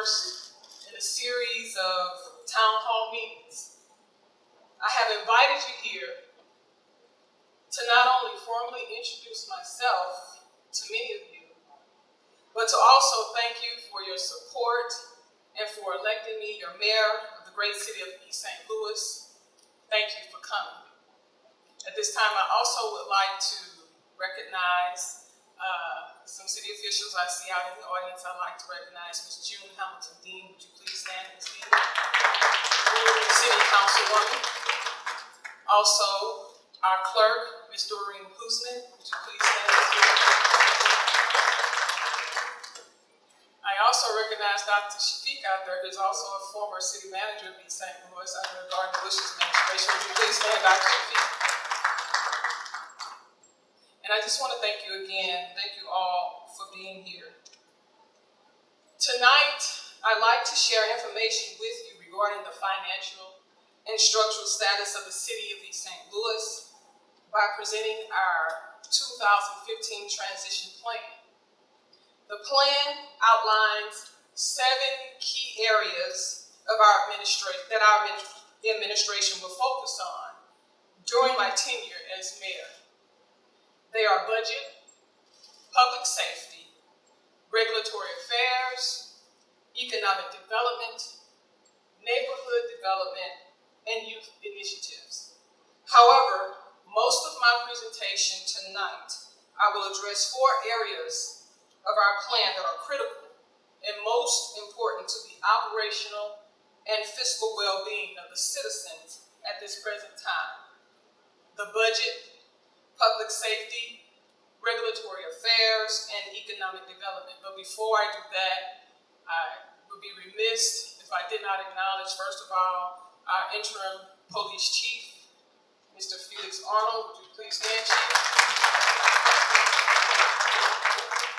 first in a series of town hall meetings. I have invited you here to not only formally introduce myself to many of you, but to also thank you for your support and for electing me your mayor of the great city of East St. Louis. Thank you for coming. At this time, I also would like to recognize some city officials I see out in the audience. I'd like to recognize Ms. June Hamilton Dean. Would you please stand, Ms. Dean? City Councilwoman. Also, our clerk, Ms. Doreen Hoosman. Would you please stand, Ms. Dean? I also recognize Dr. Shafiq out there, who's also a former city manager of East St. Louis under Gardner Bush's administration. Would you please stand, Dr. Shafiq? And I just want to thank you again. Thank you all for being here. Tonight, I'd like to share information with you regarding the financial and structural status of the city of East St. Louis by presenting our 2015 transition plan. The plan outlines 7 key areas of our administration will focus on during my tenure as mayor. They are budget, public safety, regulatory affairs, economic development, neighborhood development, and youth initiatives. However, most of my presentation tonight, I will address 4 areas of our plan that are critical and most important to the operational and fiscal well-being of the citizens at this present time: the budget, public safety, regulatory affairs, and economic development. But before I do that, I would be remiss if I did not acknowledge, first of all, our interim police chief, Mr. Felix Arnold. Would you please stand, Chief?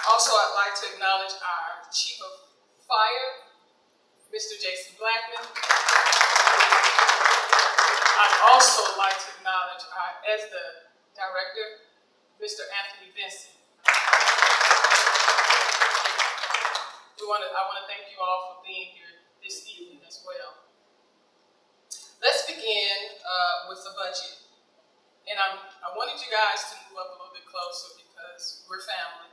Also, I'd like to acknowledge our chief of fire, Mr. Jason Blackman. I'd also like to acknowledge our ESDA Director, Mr. Anthony Vincent. I want to thank you all for being here this evening as well. Let's begin with the budget. And I wanted you guys to move up a little bit closer because we're family.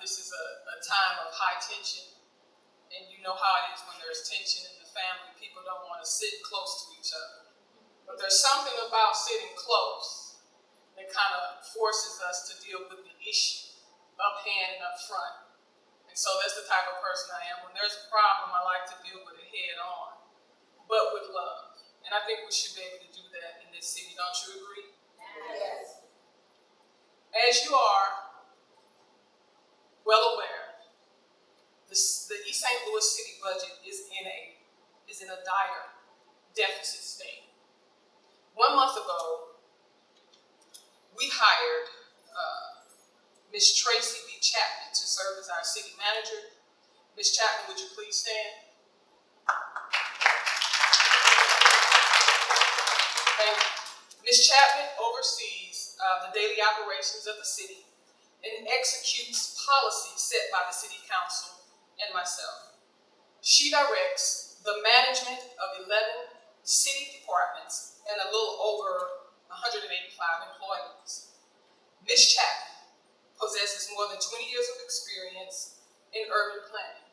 This is a time of high tension. And you know how it is when there's tension in the family. People don't want to sit close to each other. But there's something about sitting close that kind of forces us to deal with the issue up hand and up front. And so that's the type of person I am. When there's a problem, I like to deal with it head on, but with love. And I think we should be able to do that in this city. Don't you agree? Yes. As you are well aware, the East St. Louis city budget is in a dire deficit state. 1 month ago, we hired Ms. Tracy B. Chapman to serve as our city manager. Ms. Chapman, would you please stand? Thank you. Ms. Chapman oversees the daily operations of the city and executes policies set by the city council and myself. She directs the management of 11 city departments and a little over 185 employees. Ms. Chapman possesses more than 20 years of experience in urban planning.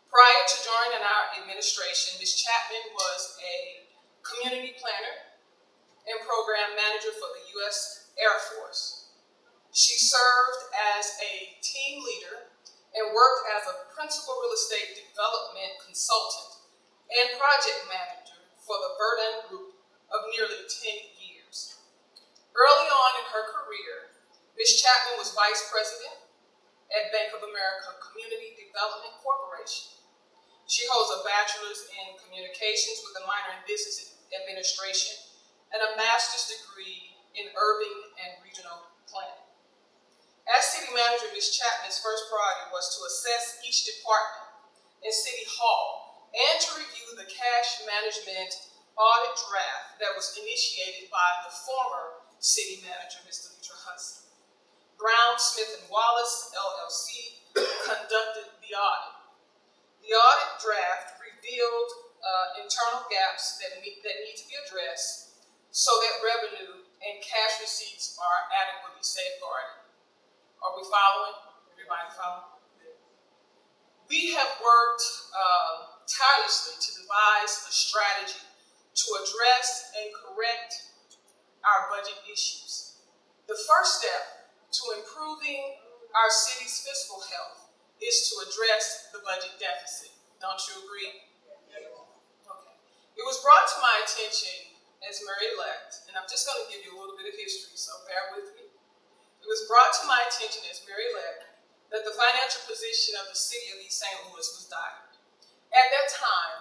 Prior to joining our administration, Ms. Chapman was a community planner and program manager for the U.S. Air Force. She served as a team leader and worked as a principal real estate development consultant and project manager for the Verdun Group of nearly 10 years. Early on in her career, Ms. Chapman was vice president at Bank of America Community Development Corporation. She holds a bachelor's in communications with a minor in business administration and a master's degree in urban and regional planning. As city manager, Ms. Chapman's first priority was to assess each department in City Hall and to review the cash management audit draft that was initiated by the former city manager, Mr. Leitra Hudson. Brown, Smith & Wallace, LLC, conducted the audit. The audit draft revealed internal gaps that need to be addressed so that revenue and cash receipts are adequately safeguarded. Are we following? Everybody following? We have worked tirelessly to devise a strategy to address and correct our budget issues. The first step to improving our city's fiscal health is to address the budget deficit. Don't you agree? Okay. It was brought to my attention as mayor-elect, and I'm just going to give you a little bit of history, so bear with me. It was brought to my attention as mayor-elect that the financial position of the city of East St. Louis was dire. At that time,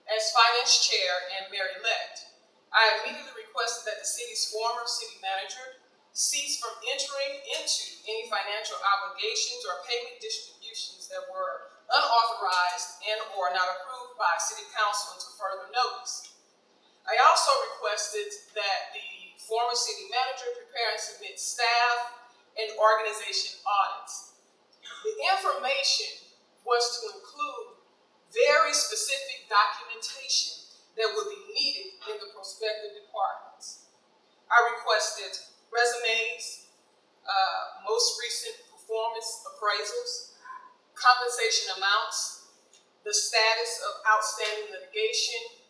as finance chair and mayor-elect, I immediately requested that the city's former city manager cease from entering into any financial obligations or payment distributions that were unauthorized and or not approved by city council until further notice. I also requested that the former city manager prepare and submit staff and organization audits. The information was to include very specific documentation that would be needed in the prospective departments. I requested resumes, most recent performance appraisals, compensation amounts, the status of outstanding litigation,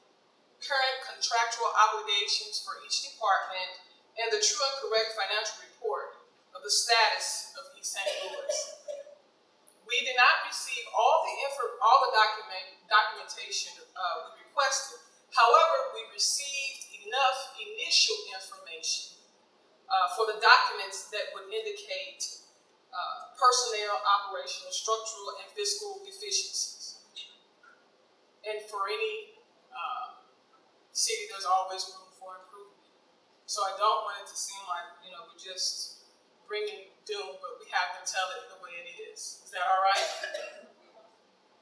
current contractual obligations for each department, and the true and correct financial report of the status of East St. Louis. We did not receive all the documentation we requested. However, we received enough initial information for the documents that would indicate personnel, operational, structural, and fiscal deficiencies. And for any city, there's always room for improvement. So I don't want it to seem like, we're just bringing doom, but we have to tell it the way it is. Is that all right?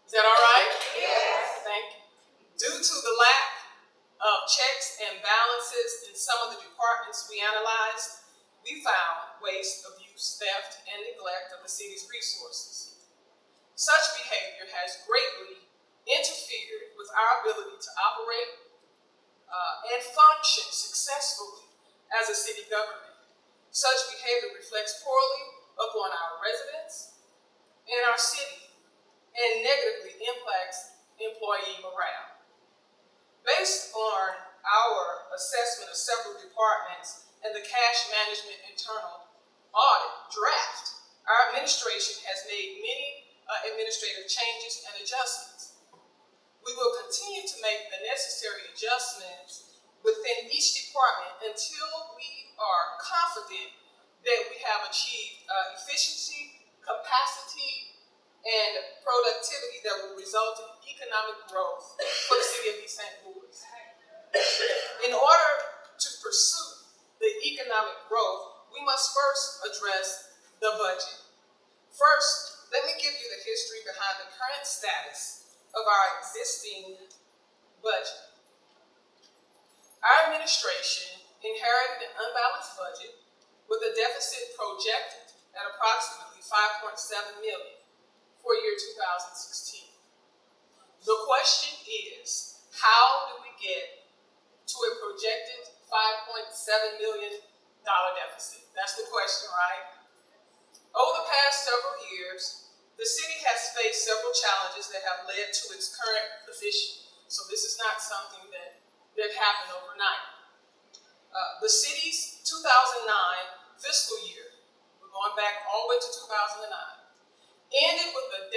Is that all right? Yes. Thank you. Due to the lack of checks and balances in some of the departments we analyzed, we found waste, abuse, theft, and neglect of the city's resources. Such behavior has greatly interfered with our ability to operate and function successfully as a city government. Such behavior reflects poorly upon our residents and our city and negatively impacts employee morale. Based on our assessment of several departments and the cash management internal audit draft, our administration has made many administrative changes and adjustments. We will continue to make the necessary adjustments within each department until we are confident that we have achieved efficiency, capacity, and productivity that will result in economic growth for the city of East St. Louis. In order to pursue the economic growth, we must first address the budget. First, let me give you the history behind the current status of our existing budget. Our administration inherited an unbalanced budget with a deficit projected at approximately $5.7 million for year 2016. The question is, how do we get to a projected $5.7 million deficit? That's the question, right? Over the past several years, the city has faced several challenges that have led to its current position. So this is not something that happened overnight. The city's 2009 fiscal year, we're going back all the way to 2009, ended with a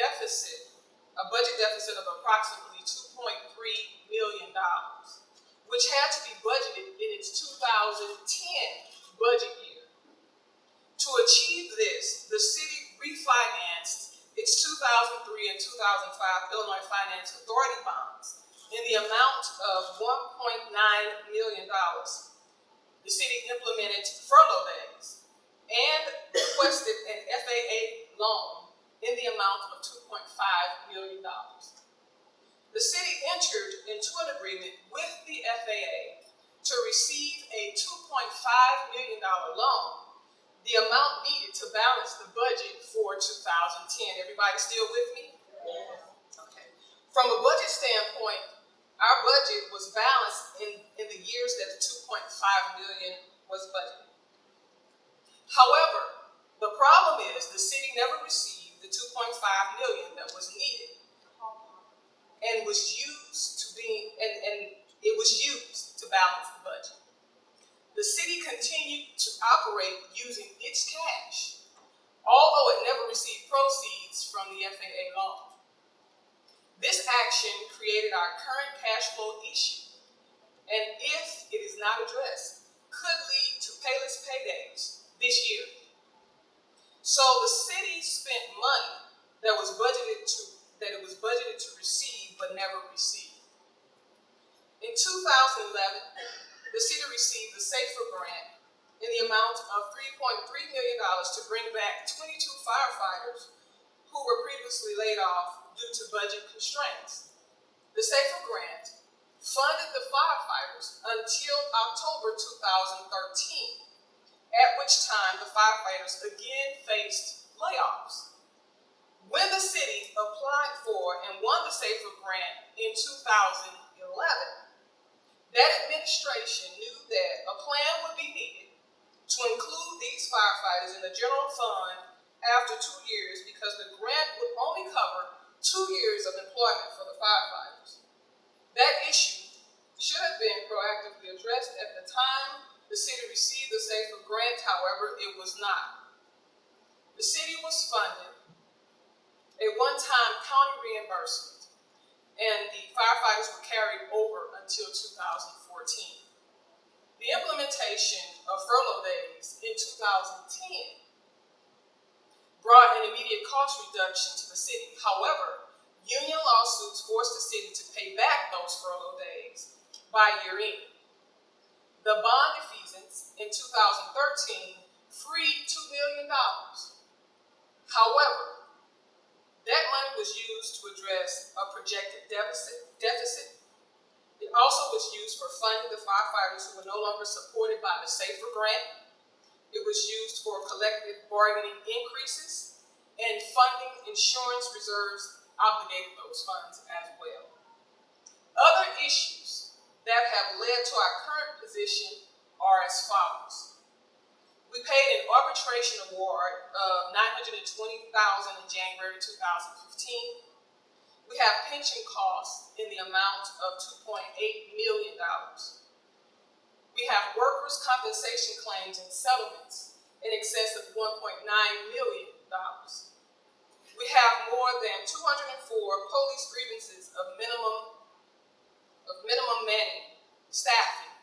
budget deficit of approximately $2.3 million, which had to be budgeted in its 2010 budget year. To achieve this, the city refinanced its 2003 and 2005 Illinois Finance Authority bonds in the amount of $1.9 million. The city implemented furlough days and requested an FAA loan in the amount of $2.5 million. The city entered into an agreement with the FAA to receive a $2.5 million loan, the amount needed to balance the budget for 2010. Everybody still with me? Okay. From a budget standpoint, our budget was balanced in the years that the $2.5 million was budgeted. However, the problem is the city never received the $2.5 million that was needed and it was used to balance the budget. The city continued to operate using its cash, although it never received proceeds from the FAA loan. This action created our current cash flow issue, and if it is not addressed, could lead to payless paydays this year. So the city spent money that it was budgeted to receive but never received. In 2011, the city received the SAFER grant in the amount of $3.3 million to bring back 22 firefighters who were previously laid off due to budget constraints. The SAFER grant funded the firefighters until October 2013, at which time the firefighters again faced layoffs. When the city applied for and won the SAFER grant in 2011, that administration knew that a plan would be needed to include these firefighters in the general fund after 2 years because the grant would only cover 2 years of employment for the firefighters. That issue should have been proactively addressed at the time the city received the SAFER grant, however, it was not. The city was funded a one-time county reimbursement, and the firefighters were carried over until 2014. The implementation of furlough days in 2010 brought an immediate cost reduction to the city. However, union lawsuits forced the city to pay back those furlough days by year end. The bond defeasance in 2013 freed $2 million. However, that money was used to address a projected deficit. It also was used for funding the firefighters who were no longer supported by the SAFER grant. It was used for collective bargaining increases and funding insurance reserves obligated those funds as well. Other issues that have led to our current position are as follows. We paid an arbitration award of $920,000 in January 2015. We have pension costs in the amount of $2.8 million. We have workers' compensation claims and settlements in excess of $1.9 million. We have more than 204 police grievances of minimum manning, staffing.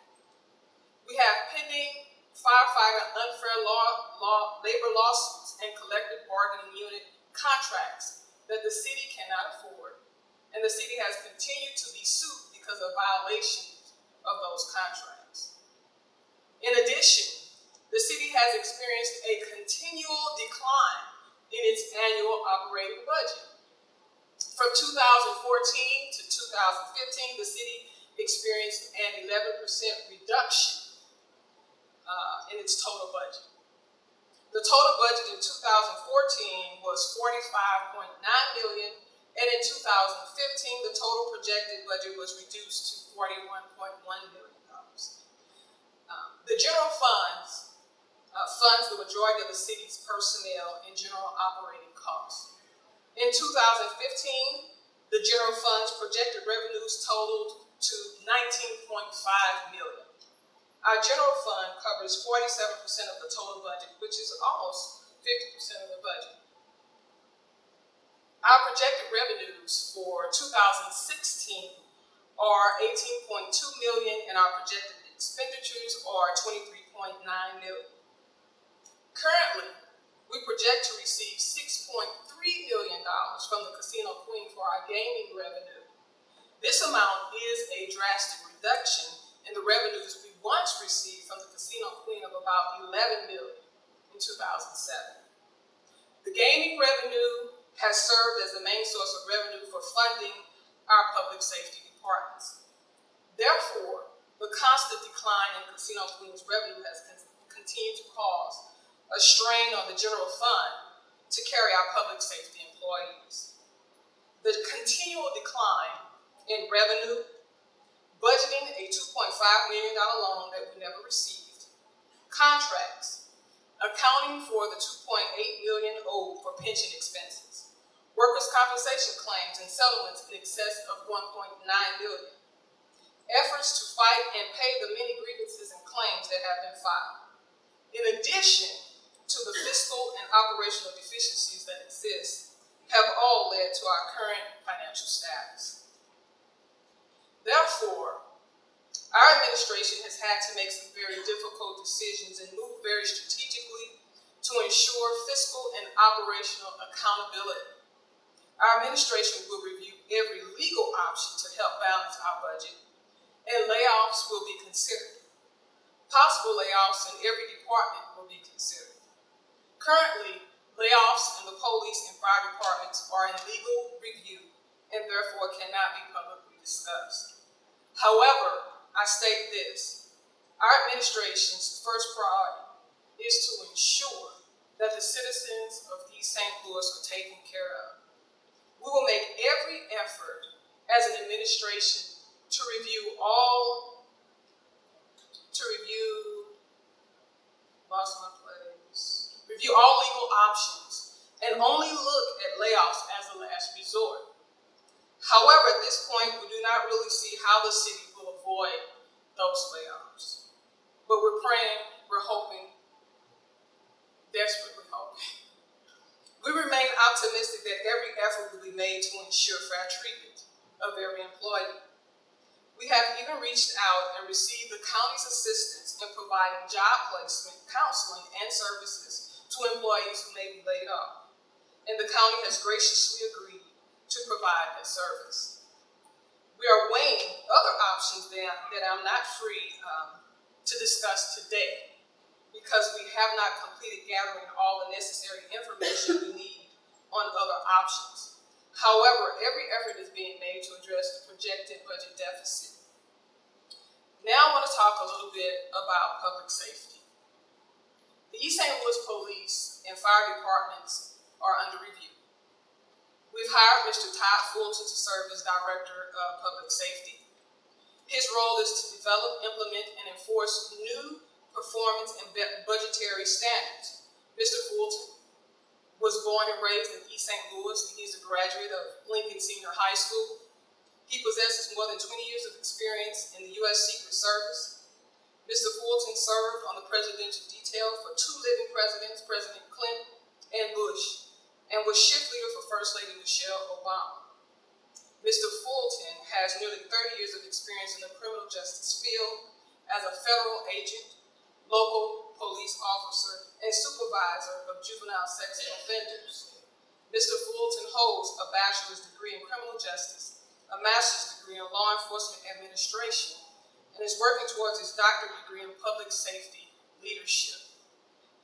We have pending firefighter unfair labor lawsuits and collective bargaining unit contracts that the city cannot afford, and the city has continued to be sued because of violations of those contracts. In addition, the city has experienced a continual decline in its annual operating budget. From 2014 to 2015, the city experienced an 11% reduction in its total budget. The total budget in 2014 was $45.9 million, and in 2015, the total projected budget was reduced to $41.1 million. The general funds the majority of the city's personnel and general operating costs. In 2015, the general fund's projected revenues totaled to $19.5 million. Our general fund covers 47% of the total budget, which is almost 50% of the budget. Our projected revenues for 2016 are $18.2 million, and our projected expenditures are $23.9 million. Currently, we project to receive $6.3 million from the Casino Queen for our gaming revenue. This amount is a drastic reduction in the revenues we once received from the Casino Queen of about $11 million in 2007. The gaming revenue has served as the main source of revenue for funding our public safety departments. Therefore, the constant decline in Casino Queen's revenue has continued to cause a strain on the general fund to carry our public safety employees. the continual decline in revenue, budgeting a $2.5 million loan that we never received, contracts, accounting for the $2.8 million owed for pension expenses, workers' compensation claims and settlements in excess of $1.9 million, efforts to fight and pay the many grievances and claims that have been filed, in addition to the fiscal and operational deficiencies that exist, have all led to our current financial status. Therefore, our administration has had to make some very difficult decisions and move very strategically to ensure fiscal and operational accountability. Our administration will review every legal option to help balance our budget, and layoffs will be considered. Possible layoffs in every department will be considered. Currently, layoffs in the police and fire departments are in legal review and therefore cannot be publicly discussed. However, I state this: our administration's first priority is to ensure that the citizens of East St. Louis are taken care of. We will make every effort as an administration to review all legal options and only look at layoffs as a last resort. However, at this point, we do not really see how the city will avoid those layoffs. But we're praying, we're hoping, desperately hoping. We remain optimistic that every effort will be made to ensure fair treatment of every employee. We have even reached out and received the county's assistance in providing job placement, counseling, and services to employees who may be laid off. And the county has graciously agreed to provide that service. We are weighing other options that I'm not free to discuss today because we have not completed gathering all the necessary information we need on other options. However, every effort is being made to address the projected budget deficit. Now I want to talk a little bit about public safety. The East St. Louis Police and Fire Departments are under review. We've hired Mr. Todd Fulton to serve as Director of Public Safety. His role is to develop, implement, and enforce new performance and budgetary standards. Mr. Fulton was born and raised in East St. Louis, and he's a graduate of Lincoln Senior High School. He possesses more than 20 years of experience in the U.S. Secret Service. Mr. Fulton served on the presidential detail for two living presidents, President Clinton and Bush, and was shift leader for First Lady Michelle Obama. Mr. Fulton has nearly 30 years of experience in the criminal justice field as a federal agent, local police officer, and supervisor of juvenile sex offenders. Mr. Fulton holds a bachelor's degree in criminal justice, a master's degree in law enforcement administration, and is working towards his doctorate degree in public safety leadership.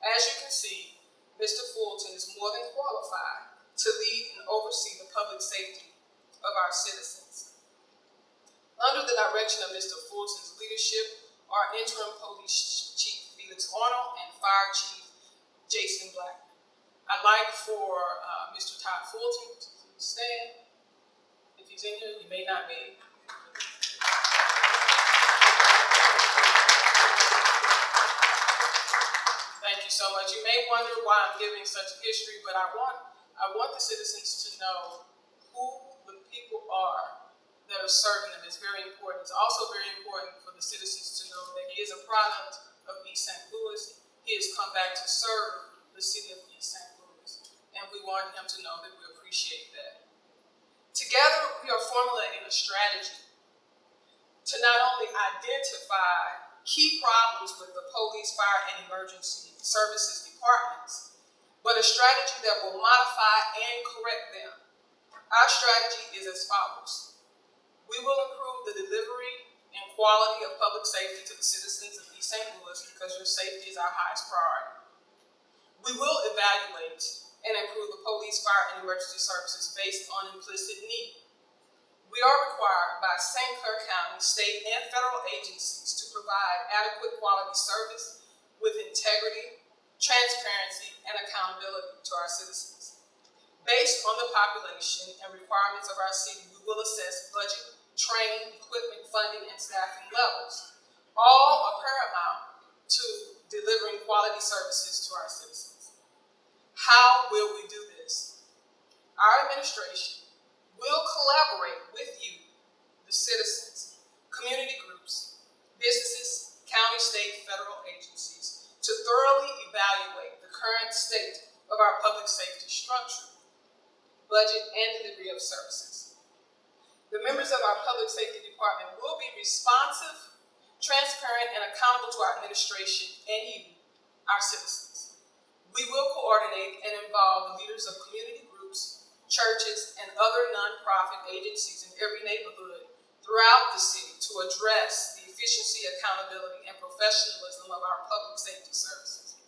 As you can see, Mr. Fulton is more than qualified to lead and oversee the public safety of our citizens. Under the direction of Mr. Fulton's leadership, our interim police chief, Felix Arnold, and fire chief, Jason Black. I'd like for Mr. Todd Fulton to please stand. If he's in here, he may not be. Thank you so much. You may wonder why I'm giving such history, but I want the citizens to know who the people are that are serving them. It's very important. It's also very important for the citizens to know that he is a product of East St. Louis. He has come back to serve the city of East St. Louis, and we want him to know that we appreciate that. Together, we are formulating a strategy to not only identify key problems with the police, fire, and emergency services departments, but a strategy that will modify and correct them. Our strategy is as follows. We will improve the delivery and quality of public safety to the citizens of East St. Louis because your safety is our highest priority. We will evaluate and improve the police, fire, and emergency services based on implicit need. We are required by St. Clair County, state, and federal agencies to provide adequate quality service with integrity, transparency, and accountability to our citizens. Based on the population and requirements of our city, we will assess budget, training, equipment, funding, and staffing levels. All are paramount to delivering quality services to our citizens. How will we do this? Our administration will collaborate with you, the citizens, community groups, businesses, county, state, federal agencies, to thoroughly evaluate the current state of our public safety structure, budget, and delivery of services. The members of our public safety department will be responsive, transparent, and accountable to our administration and you, our citizens. We will coordinate and involve the leaders of community groups, churches, and other nonprofit agencies in every neighborhood throughout the city to address the efficiency, accountability, and professionalism of our public safety services.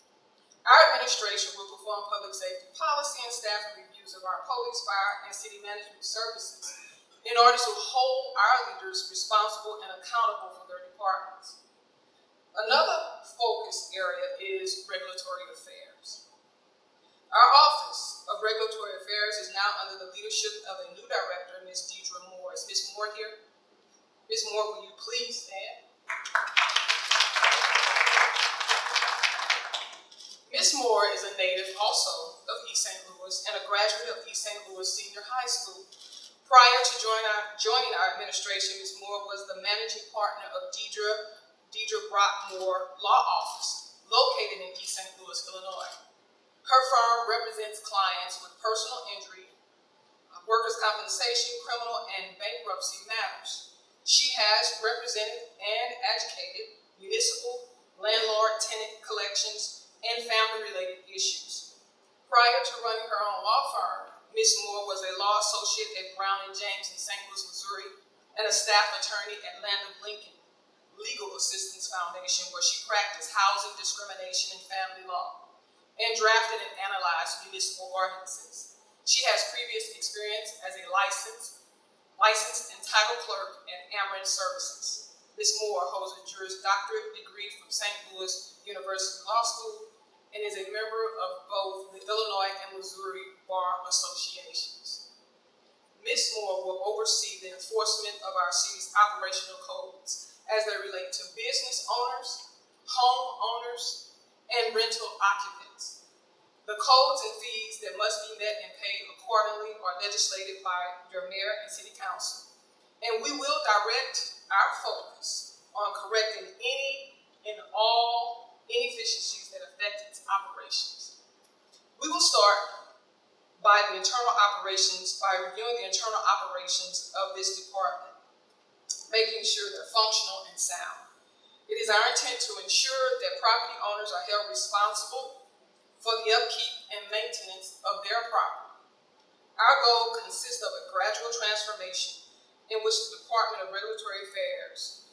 Our administration will perform public safety policy and staffing reviews of our police, fire, and city management services in order to hold our leaders responsible and accountable for their departments. Another focus area is regulatory affairs. Our Office of Regulatory Affairs is now under the leadership of a new director, Ms. Deidre Moore. Is Ms. Moore here? Ms. Moore, will you please stand? Ms. Moore is a native also of East St. Louis and a graduate of East St. Louis Senior High School. Prior to joining our administration, Ms. Moore was the managing partner of Deidre Brockmore Law Office, located in East St. Louis, Illinois. Her firm represents clients with personal injury, workers' compensation, criminal, and bankruptcy matters. She has represented and adjudicated municipal, landlord-tenant collections, and family-related issues. Prior to running her own law firm, Ms. Moore was a law associate at Brown & James in St. Louis, Missouri, and a staff attorney at Land of Lincoln Legal Assistance Foundation, where she practiced housing discrimination and family law, and drafted and analyzed municipal ordinances. She has previous experience as a licensed and title clerk at Ameren Services. Ms. Moore holds a Juris Doctorate degree from St. Louis University Law School and is a member of both the Illinois and Missouri Bar Associations. Ms. Moore will oversee the enforcement of our city's operational codes as they relate to business owners, homeowners, and rental occupants. The codes and fees that must be met and paid accordingly are legislated by your mayor and city council. And we will direct our focus on correcting any and all inefficiencies that affect its operations. We will start by reviewing the internal operations of this department, making sure they're functional and sound. It is our intent to ensure that property owners are held responsible for the upkeep and maintenance of their property. Our goal consists of a gradual transformation in which the Department of Regulatory Affairs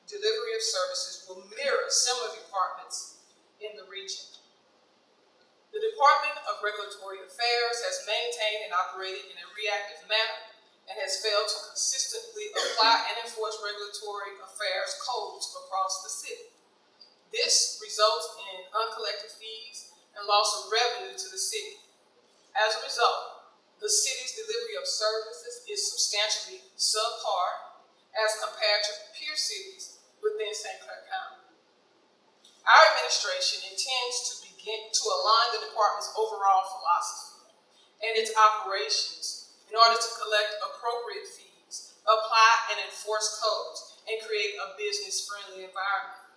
delivery of services will mirror similar departments in the region. The Department of Regulatory Affairs has maintained and operated in a reactive manner and has failed to consistently apply and enforce regulatory affairs codes across the city. This results in uncollected fees and loss of revenue to the city. As a result, the city's delivery of services is substantially subpar as compared to peer cities within St. Clair County. Our administration intends to begin to align the department's overall philosophy and its operations in order to collect appropriate fees, apply and enforce codes, and create a business-friendly environment.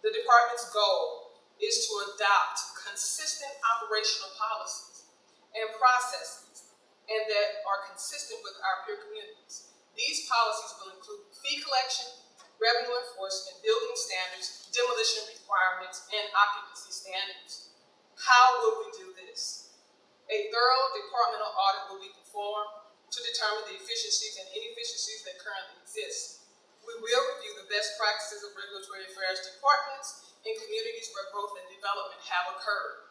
The department's goal is to adopt consistent operational policies and processes and that are consistent with our peer communities. These policies will include fee collection, revenue enforcement, building standards, demolition requirements, and occupancy standards. How will we do this? A thorough departmental audit will be performed to determine the efficiencies and inefficiencies that currently exist. We will review the best practices of regulatory affairs departments in communities where growth and development have occurred.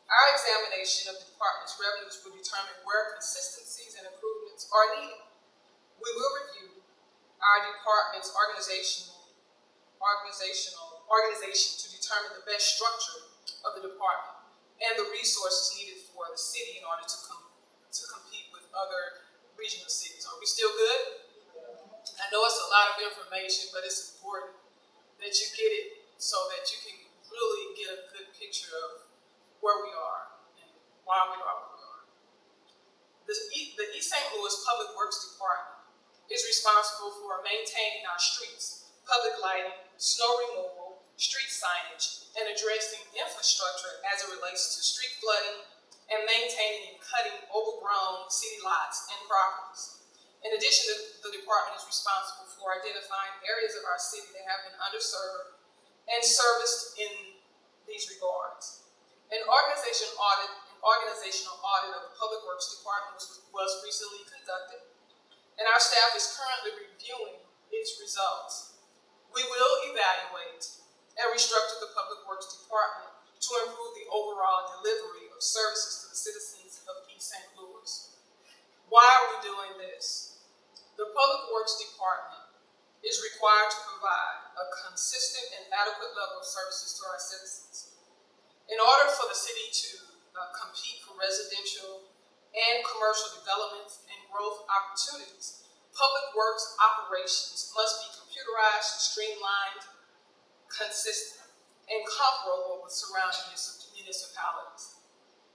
Our examination of the department's revenues will determine where consistencies and improvements are needed. We will review our department's organization to determine the best structure of the department and the resources needed for the city in order to to compete with other regional cities. Are we still good? I know it's a lot of information, but it's important that you get it so that you can really get a good picture of where we are and why we are where we are. The East St. Louis Public Works Department is responsible for maintaining our streets, public lighting, snow removal, street signage, and addressing infrastructure as it relates to street flooding and maintaining and cutting overgrown city lots and properties. In addition, the department is responsible for identifying areas of our city that have been underserved and serviced in these regards. An organizational audit of the Public Works Department was recently conducted, and our staff is currently reviewing its results. We will evaluate and restructure the Public Works Department to improve the overall delivery of services to the citizens of East St. Louis. Why are we doing this? The Public Works Department is required to provide a consistent and adequate level of services to our citizens. In order for the city to compete for residential and commercial developments and growth opportunities, public works operations must be computerized, streamlined, consistent, and comparable with surrounding municipalities.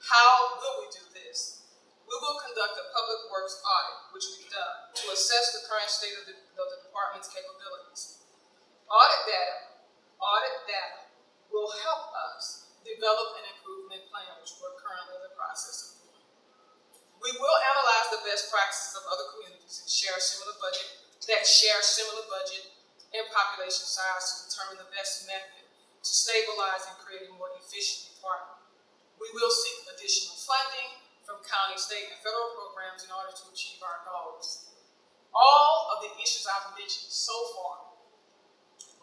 How will we do this? We will conduct a public works audit, which we've done, to assess the current state of the department's capabilities. Audit data will help us develop an improvement plan, which we're currently in the process of doing. We will analyze the best practices of other communities and share similar budget and population size to determine the best method to stabilize and create a more efficient department. We will seek additional funding from county, state, and federal programs in order to achieve our goals. All of the issues I've mentioned so far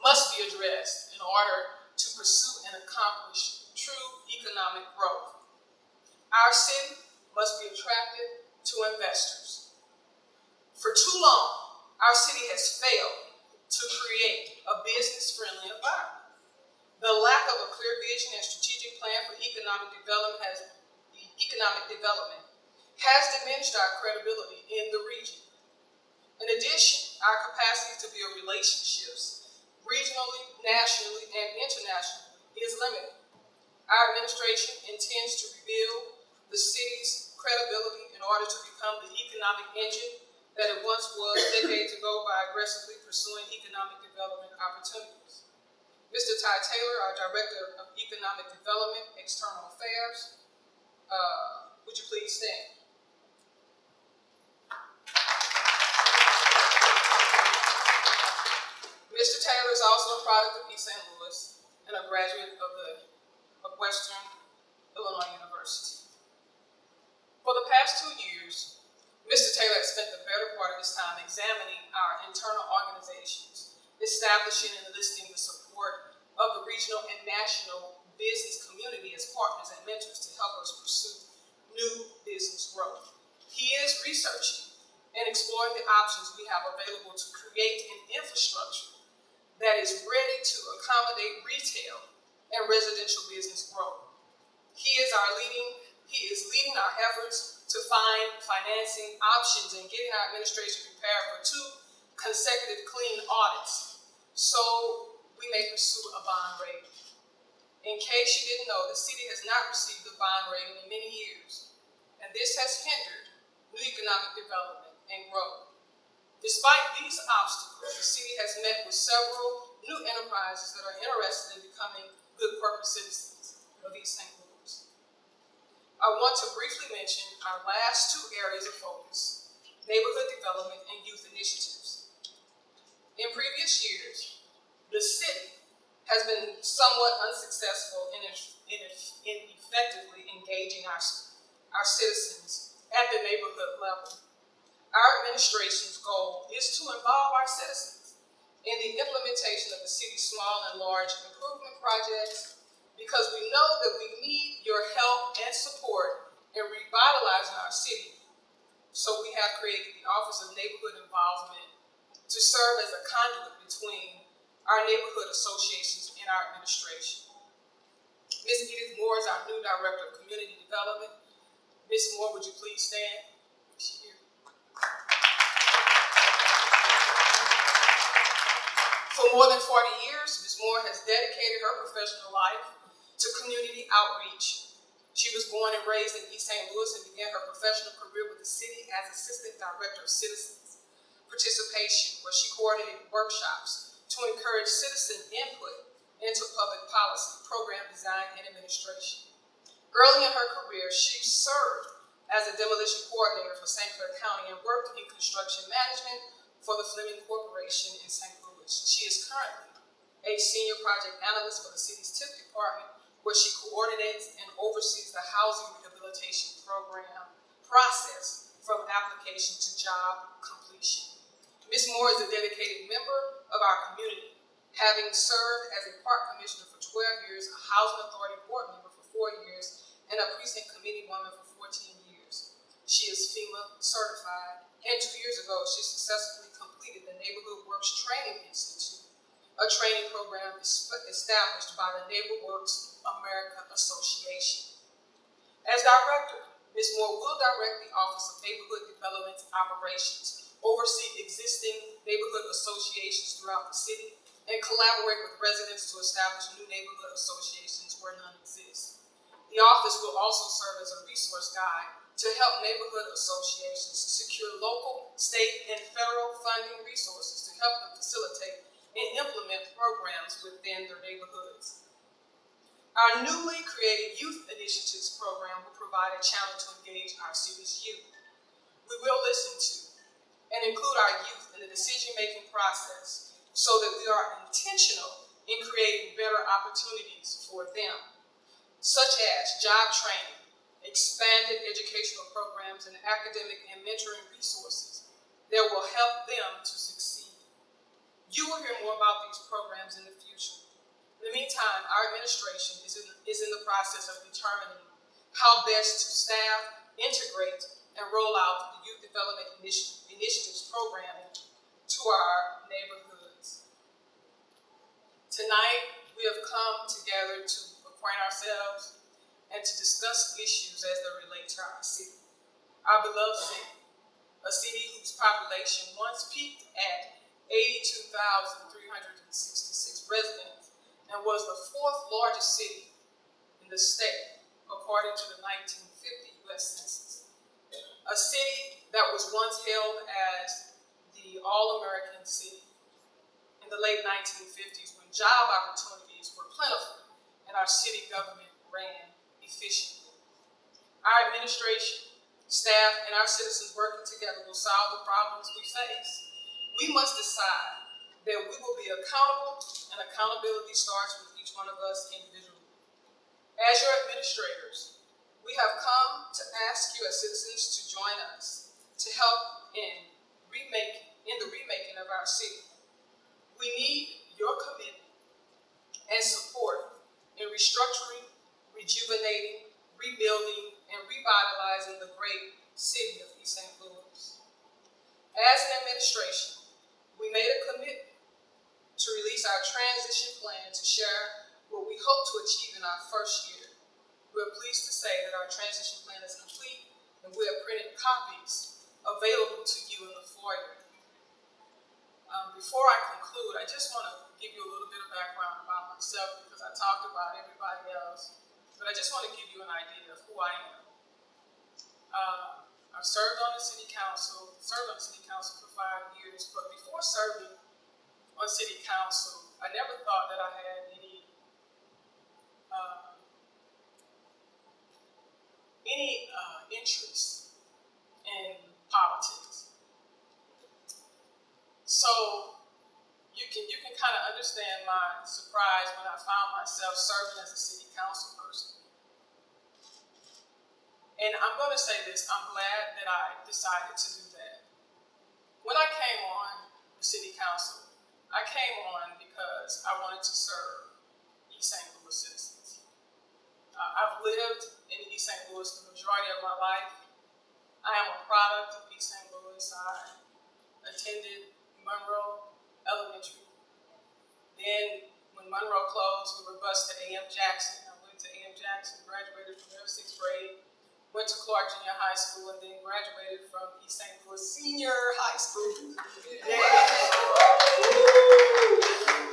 must be addressed in order to pursue and accomplish true economic growth. Our city must be attractive to investors. For too long, our city has failed to create a business-friendly environment. The lack of a clear vision and strategic plan for economic development has diminished our credibility in the region. In addition, our capacity to build relationships regionally, nationally, and internationally is limited. Our administration intends to rebuild the city's credibility in order to become the economic engine that it once was decades ago by aggressively pursuing economic development opportunities. Mr. Ty Taylor, our Director of Economic Development, External Affairs, would you please stand? Mr. Taylor is also a product of East St. Louis and a graduate of Western Illinois University. For the past 2 years, Mr. Taylor has spent the better part of his time examining our internal organizations, establishing and enlisting the support of the regional and national business community as partners and mentors to help us pursue new business growth. He is researching and exploring the options we have available to create an infrastructure that is ready to accommodate retail and residential business growth. He is leading our efforts to find financing options and getting our administration prepared for 2 consecutive clean audits so we may pursue a bond rating. In case you didn't know, the city has not received a bond rating in many years, and this has hindered new economic development and growth. Despite these obstacles, the city has met with several new enterprises that are interested in becoming good corporate citizens of East St. Louis. I want to briefly mention our last 2 areas of focus: neighborhood development and youth initiatives. In previous years, the city has been somewhat unsuccessful in effectively engaging our citizens at the neighborhood level. Our administration's goal is to involve our citizens in the implementation of the city's small and large improvement projects because we know that we need your help and support in revitalizing our city. So we have created the Office of Neighborhood Involvement to serve as a conduit between our neighborhood associations and our administration. Ms. Edith Moore is our new Director of Community Development. Ms. Moore, would you please stand? Is she here? For more than 40 years, Ms. Moore has dedicated her professional life to community outreach. She was born and raised in East St. Louis and began her professional career with the city as Assistant Director of Citizens Participation, where she coordinated workshops to encourage citizen input into public policy, program design, and administration. Early in her career, she served as a demolition coordinator for St. Clair County and worked in construction management for the Fleming Corporation in St. Louis. She is currently a senior project analyst for the city's TIP department, where she coordinates and oversees the housing rehabilitation program process from application to job completion. Ms. Moore is a dedicated member of our community, having served as a park commissioner for 12 years, a housing authority board member for 4 years, and a precinct committee woman for 14 years. She is FEMA certified, and 2 years ago, she successfully completed the Neighborhood Works Training Institute, a training program established by the NeighborWorks America Association. As director, Ms. Moore will direct the Office of Neighborhood Development Operations, oversee existing neighborhood associations throughout the city, and collaborate with residents to establish new neighborhood associations where none exist. The office will also serve as a resource guide to help neighborhood associations secure local, state, and federal funding resources to help them facilitate and implement programs within their neighborhoods. Our newly created Youth Initiatives program will provide a channel to engage our city's youth. We will listen to and include our youth in the decision-making process so that we are intentional in creating better opportunities for them, such as job training, expanded educational programs, and academic and mentoring resources that will help them to succeed. You will hear more about these programs in the future. In the meantime, our administration is in the process of determining how best to staff, integrate, and roll out the Youth Development Initiatives program to our neighborhoods. Tonight, we have come together to acquaint ourselves and to discuss issues as they relate to our city. Our beloved city, a city whose population once peaked at 82,366 residents and was the 4th largest city in the state, according to the 1950 U.S. Census. A city that was once hailed as the all-American city in the late 1950s when job opportunities were plentiful and our city government ran efficiently. Our administration, staff, and our citizens working together will solve the problems we face. We must decide that we will be accountable, and accountability starts with each one of us individually. As your administrators, we have come to ask you as citizens to join us to help in the remaking of our city. We need your commitment and support in restructuring, rejuvenating, rebuilding, and revitalizing the great city of East St. Louis. As an administration, we made a commitment to release our transition plan to share what we hope to achieve in our first year. We are pleased to say that our transition plan is complete, and we have printed copies available to you in the foyer. Before I conclude, I just want to give you a little bit of background about myself because I talked about everybody else, but I just want to give you an idea of who I am. I've served on the city council for 5 years, but before serving on city council, I never thought that I had any interest in politics. So you can kind of understand my surprise when I found myself serving as a city council person. And I'm going to say this, I'm glad that I decided to do that. When I came on the city council, I came on because I wanted to serve East St. Louis citizens. I've lived in East St. Louis the majority of my life. I am a product of East St. Louis. I attended Monroe Elementary. Then when Monroe closed, we were bused to A.M. Jackson. I went to A.M. Jackson, graduated from there 6th grade, went to Clark Junior High School, and then graduated from East St. Louis Senior High School. Yeah.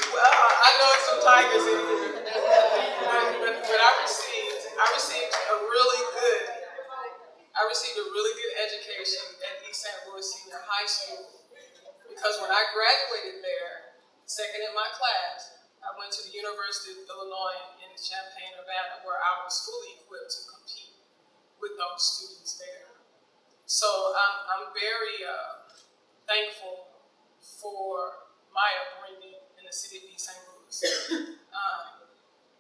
Well, I know some tigers in here, but I received a really good education at East St. Louis Senior High School, because when I graduated there, second in my class, I went to the University of Illinois in Champaign-Urbana, where I was fully equipped to compete with those students there. So I'm very thankful for my upbringing in the city of East St. Louis.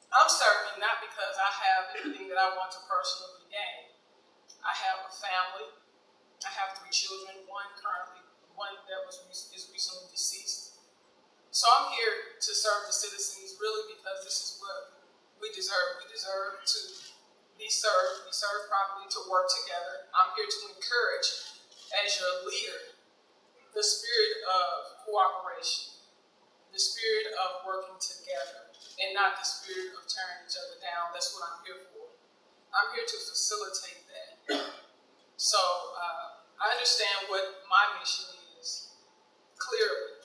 I'm serving not because I have anything that I want to personally gain. I have a family. I have 3 children, one that is recently deceased. So I'm here to serve the citizens really because this is what we deserve. We deserve to be served properly, to work together. I'm here to encourage, as your leader, the spirit of cooperation, the spirit of working together, and not the spirit of tearing each other down. That's what I'm here for. I'm here to facilitate that. So I understand what my mission is clearly.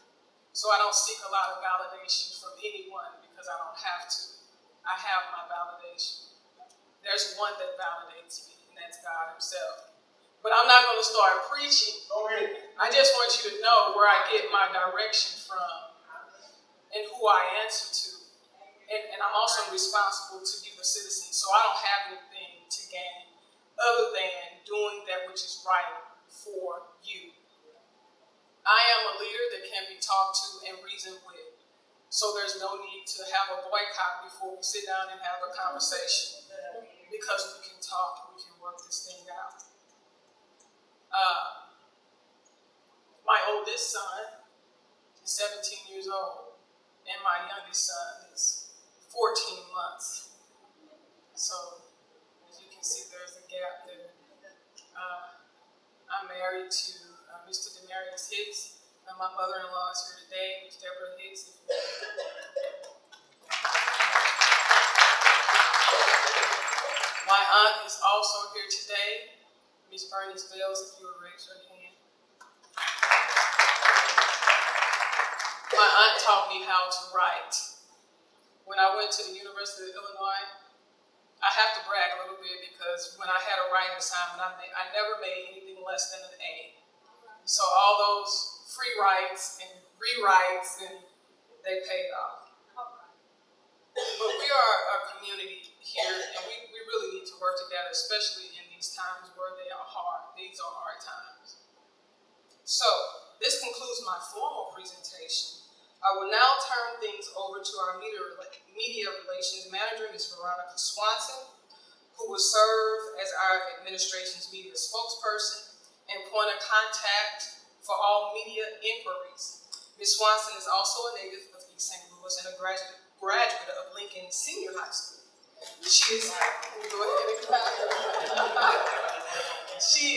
So I don't seek a lot of validation from anyone because I don't have to. I have my validation. There's one that validates me, and that's God himself. But I'm not going to start preaching. I just want you to know where I get my direction from and who I answer to. And I'm also responsible to you, the citizens, so I don't have anything to gain other than doing that which is right for you. I am a leader that can be talked to and reasoned with. So there's no need to have a boycott before we sit down and have a conversation, because we can talk and we can work this thing out. My oldest son is 17 years old, and my youngest son is 14 months. So as you can see, there's a gap there. I'm married to Mr. Hicks, and my mother-in-law is here today, Ms. Deborah Hicks. My aunt is also here today, Ms. Bernice Bells, if you would raise your hand. My aunt taught me how to write. When I went to the University of Illinois, I have to brag a little bit because when I had a writing assignment, I never made anything less than an A. So all those free writes and rewrites, and they paid off. But we are a community here, and we really need to work together, especially in these times where they are hard. These are hard times. So this concludes my formal presentation. I will now turn things over to our media relations manager, Ms. Veronica Swanson, who will serve as our administration's media spokesperson and point of contact for all media inquiries. Ms. Swanson is also a native of East St. Louis and a graduate of Lincoln Senior High School. She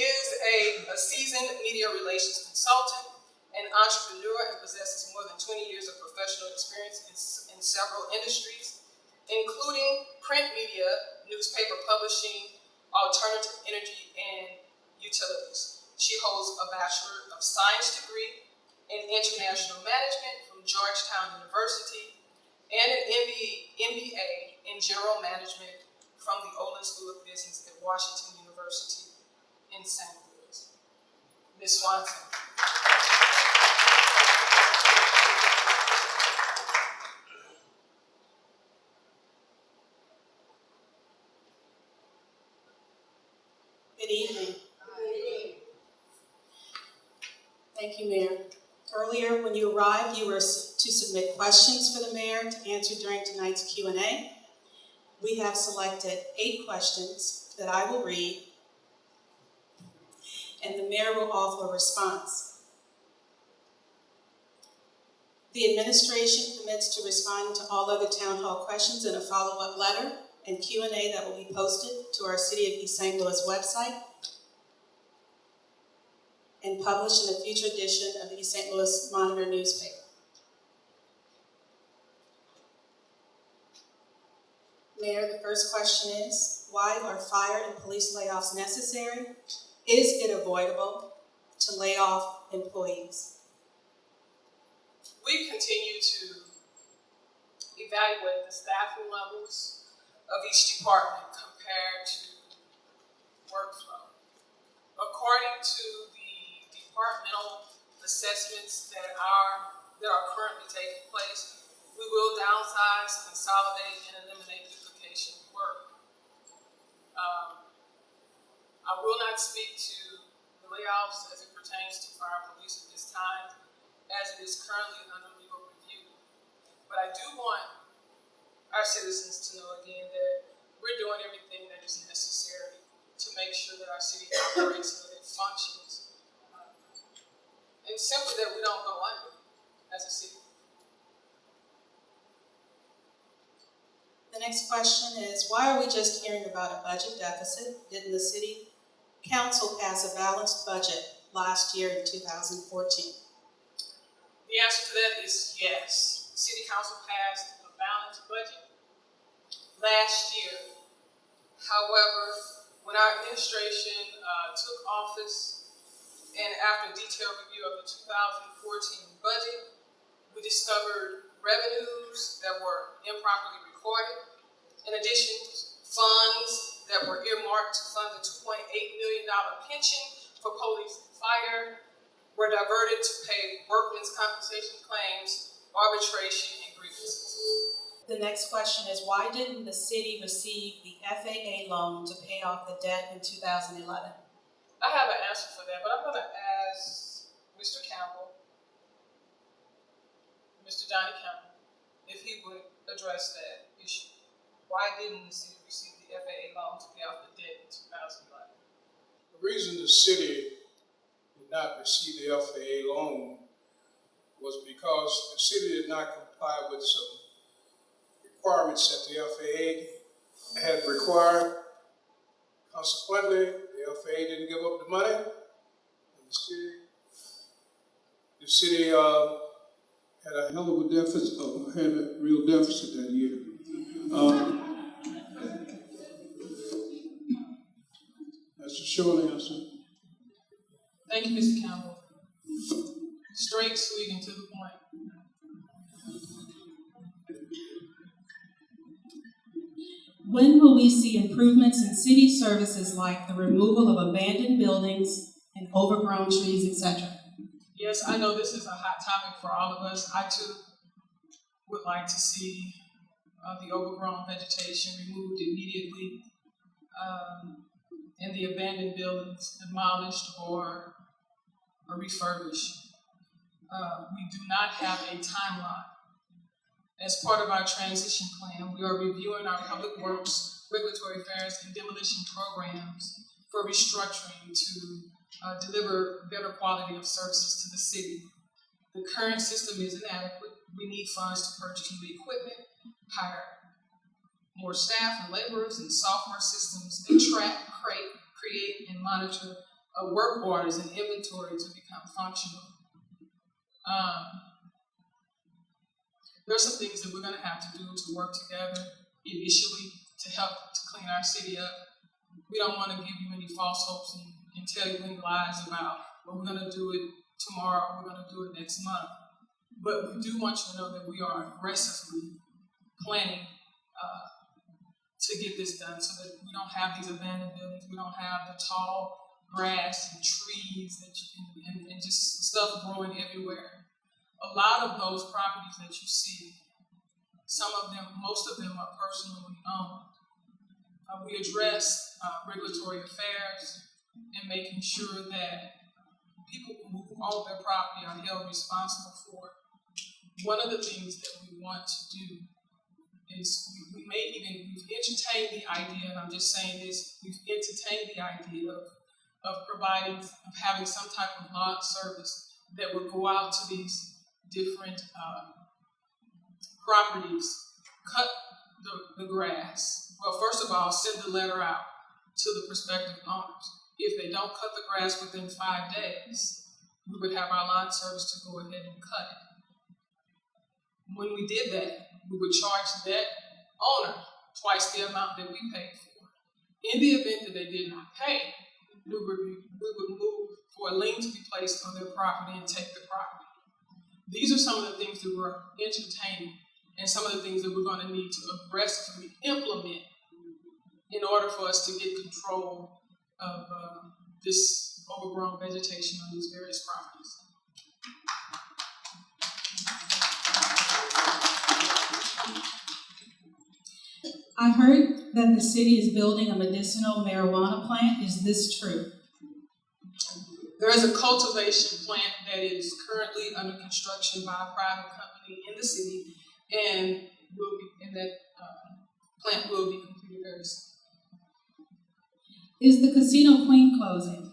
is a seasoned media relations consultant, an entrepreneur, and possesses more than 20 years of professional experience in several industries, including print media, newspaper publishing, alternative energy, and utilities. She holds a Bachelor of Science degree in International Management from Georgetown University and an MBA in General Management from the Olin School of Business at Washington University in St. Louis. Ms. Swanson. Good evening. Thank you, Mayor. Earlier, when you arrived, you were to submit questions for the Mayor to answer during tonight's Q&A. We have selected 8 questions that I will read, and the Mayor will offer a response. The administration commits to responding to all other town hall questions in a follow-up letter and Q&A that will be posted to our City of East St. Louis website and published in a future edition of the East St. Louis Monitor newspaper. Mayor, the first question is, why are fire and police layoffs necessary? Is it avoidable to lay off employees? We continue to evaluate the staffing levels of each department compared to workflow. According to the departmental assessments that are currently taking place, we will downsize, consolidate, and eliminate duplication of work. I will not speak to the layoffs as it pertains to fire and police at this time, as it is currently under legal review. But I do want our citizens to know again that we're doing everything that is necessary to make sure that our city operates and that it functions, and simply that we don't go under as a city. The next question is, why are we just hearing about a budget deficit? Didn't the City Council pass a balanced budget last year in 2014? The answer to that is yes. City Council passed a balanced budget last year. However, when our administration took office and after detailed review of the 2014 budget, we discovered revenues that were improperly recorded. In addition, funds that were earmarked to fund the $2.8 million pension for police and fire were diverted to pay workmen's compensation claims, arbitration, and grievances. The next question is, why didn't the city receive the FAA loan to pay off the debt in 2011? I have an answer for that, but I'm going to ask Mr. Campbell, Mr. Johnny Campbell, if he would address that issue. Why didn't the city receive the FAA loan to pay off the debt in 2011? The reason the city did not receive the FAA loan was because the city did not comply with some requirements that the FAA had required. Consequently, the FAA didn't give up the money, and the city had a hell of a deficit, had a real deficit that year. That's the short answer. Thank you, Mr. Campbell. Straight, sweet, and to the point. When will we see improvements in city services like the removal of abandoned buildings and overgrown trees, etc.? Yes, I know this is a hot topic for all of us. I too would like to see the overgrown vegetation removed immediately, and the abandoned buildings demolished or refurbished. We do not have a timeline. As part of our transition plan, we are reviewing our public works, regulatory affairs, and demolition programs for restructuring to deliver better quality of services to the city. The current system is inadequate. We need funds to purchase new equipment, hire more staff and laborers, and software systems that track, create, and monitor work orders and inventory to become functional. There are some things that we're going to have to do to work together initially to help to clean our city up. We don't want to give you any false hopes and tell you any lies about, well, we're going to do it tomorrow, or we're going to do it next month. But we do want you to know that we are aggressively planning to get this done so that we don't have these abandoned buildings, we don't have the tall grass and trees and just stuff growing everywhere. A lot of those properties that you see, some of them, most of them are personally owned. We address regulatory affairs and making sure that people who own their property are held responsible for it. One of the things that we want to do is we've entertained the idea, and I'm just saying this, we've entertained the idea of having some type of lawn service that would go out to these different properties, cut the grass. Well, first of all, send the letter out to the prospective owners. If they don't cut the grass within 5 days, we would have our lawn service to go ahead and cut it. When we did that, we would charge that owner twice the amount that we paid for. In the event that they did not pay, we would move for a lien to be placed on their property and take the property. These are some of the things that we're entertaining and some of the things that we're going to need to aggressively implement in order for us to get control of this overgrown vegetation on these various properties. I heard that the city is building a medicinal marijuana plant. Is this true? There is a cultivation plant that is currently under construction by a private company in the city, and that plant will be completed very soon. Is the Casino Queen closing?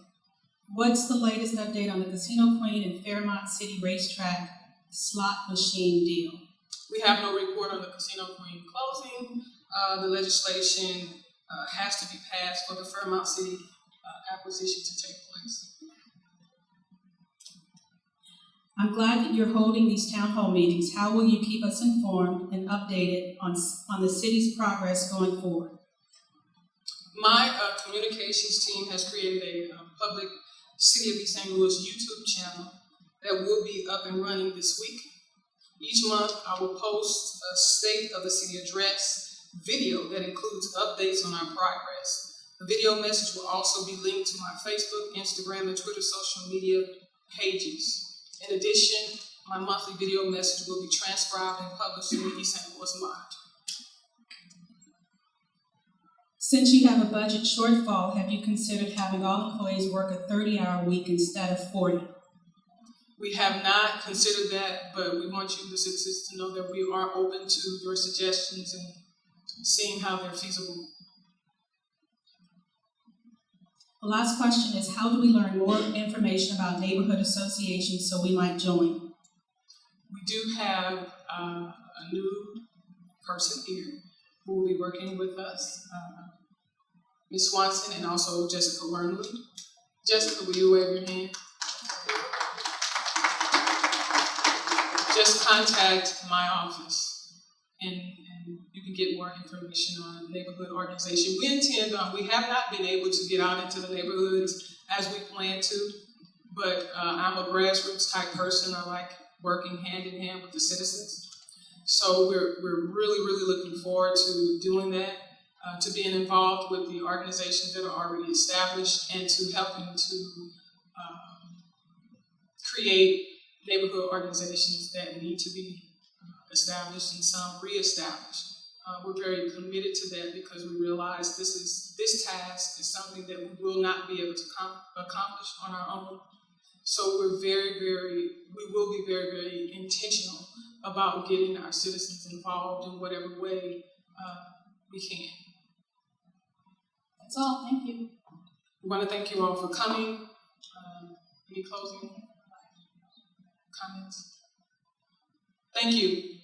What's the latest update on the Casino Queen and Fairmont City Racetrack slot machine deal? We have no report on the Casino Queen closing. The legislation has to be passed for the Fairmont City acquisition to take place. I'm glad that you're holding these town hall meetings. How will you keep us informed and updated on the city's progress going forward? My communications team has created a public City of East St. Louis YouTube channel that will be up and running this week. Each month, I will post a State of the City address video that includes updates on our progress. The video message will also be linked to my Facebook, Instagram, and Twitter social media pages. In addition, my monthly video message will be transcribed and published in the East St. Louis Monitor. Since you have a budget shortfall, have you considered having all employees work a 30-hour week instead of 40? We have not considered that, but we want you, the citizens, to know that we are open to your suggestions and seeing how they're feasible. The last question is, how do we learn more information about neighborhood associations so we might join? We do have a new person here who will be working with us, Ms. Swanson, and also Jessica Wernwood. Jessica, will you wave your hand? Just contact my office and you can get more information on neighborhood organization. We have not been able to get out into the neighborhoods as we plan to, but I'm a grassroots type person. I like working hand in hand with the citizens. So we're really looking forward to doing that, to being involved with the organizations that are already established and to helping to create neighborhood organizations that need to be established and some reestablished. We're very committed to that because we realize this task is something that we will not be able to accomplish on our own. So we will be very intentional about getting our citizens involved in whatever way we can. That's all. Thank you. We want to thank you all for coming. Any closing comments? Thank you.